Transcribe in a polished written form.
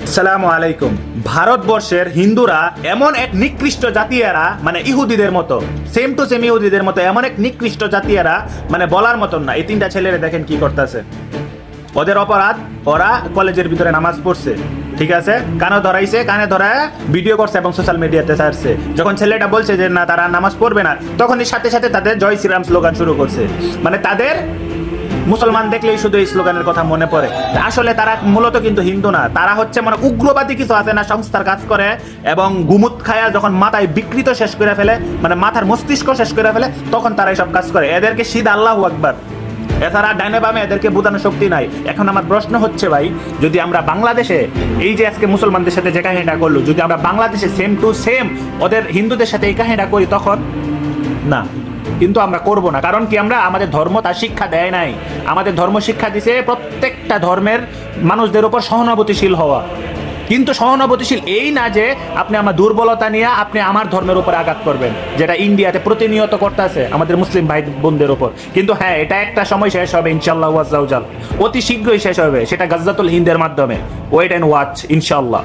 আসসালামু আলাইকুম। ভারতবর্ষের হিন্দুরা এমন এক নিকৃষ্ট জাতীয়রা, মানে ইহুদিদের মতো, সেম টু সেম ইহুদিদের মতো এমন এক নিকৃষ্ট জাতীয়রা, মানে বলার মতন না। এই তিনটা ছেলেরা দেখেন কি করতেছে। ওদের অপরাধ, ওরা কলেজের ভিতরে নামাজ পড়ছে, ঠিক আছে, কানে ধরাইছে, কানে ধরায় ভিডিও করছে এবং সোশ্যাল মিডিয়াতে ছাড়ছে। যখন ছেলেটা বলছে যে না তারা নামাজ পড়বে না, তখনই সাথে সাথে তাদের জয় শ্রীরাম স্লোগান শুরু করছে। মানে তাদের মুসলমান দেখলেই শুধু এই স্লোগানের কথা মনে পড়ে। আসলে তারা মূলত কিন্তু হিন্দু না, তারা হচ্ছে মানে উগ্রবাদী কিছু আছে না, সংস্থার কাজ করে এবং গুমুত খায়া যখন মাথায় বিকৃত শেষ করে ফেলে, মানে মাথার মস্তিষ্ক শেষ করে ফেলে, তখন তারা এইসব কাজ করে। এদেরকে সিধা আল্লাহু আকবার, এছাড়া ডাইনে বামে এদেরকে বোঝানোর শক্তি নাই। এখন আমার প্রশ্ন হচ্ছে ভাই, যদি আমরা বাংলাদেশে এই যে আজকে মুসলমানদের সাথে যে কাহিনীটা করলো, যদি আমরা বাংলাদেশে সেম টু সেম ওদের হিন্দুদের সাথে এই কাহিনীটা করি, তখন না, কিন্তু আমরা করব না। কারণ কি, আমরা আমাদের ধর্ম তার শিক্ষা দেয় নাই। আমাদের ধর্ম শিক্ষা দিছে প্রত্যেকটা ধর্মের মানুষদের উপর সহানুভূতিশীল হওয়া। কিন্তু সহানুভূতিশীল এই না যে আপনি আমার দুর্বলতা নিয়ে আপনি আমার ধর্মের উপর আঘাত করবেন, যেটা ইন্ডিয়াতে প্রতিনিয়ত করতেছে আমাদের মুসলিম ভাই বোনদের উপর। কিন্তু হ্যাঁ, এটা একটা সময় শেষ হবে ইনশাআল্লাহ, ওয়াজ্জাউজাল অতি শীঘ্রই শেষ হবে, সেটা গাজ্জাতুল হিন্দের মাধ্যমে। ওয়েট অ্যান্ড ওয়াচ ইনশাআল্লাহ।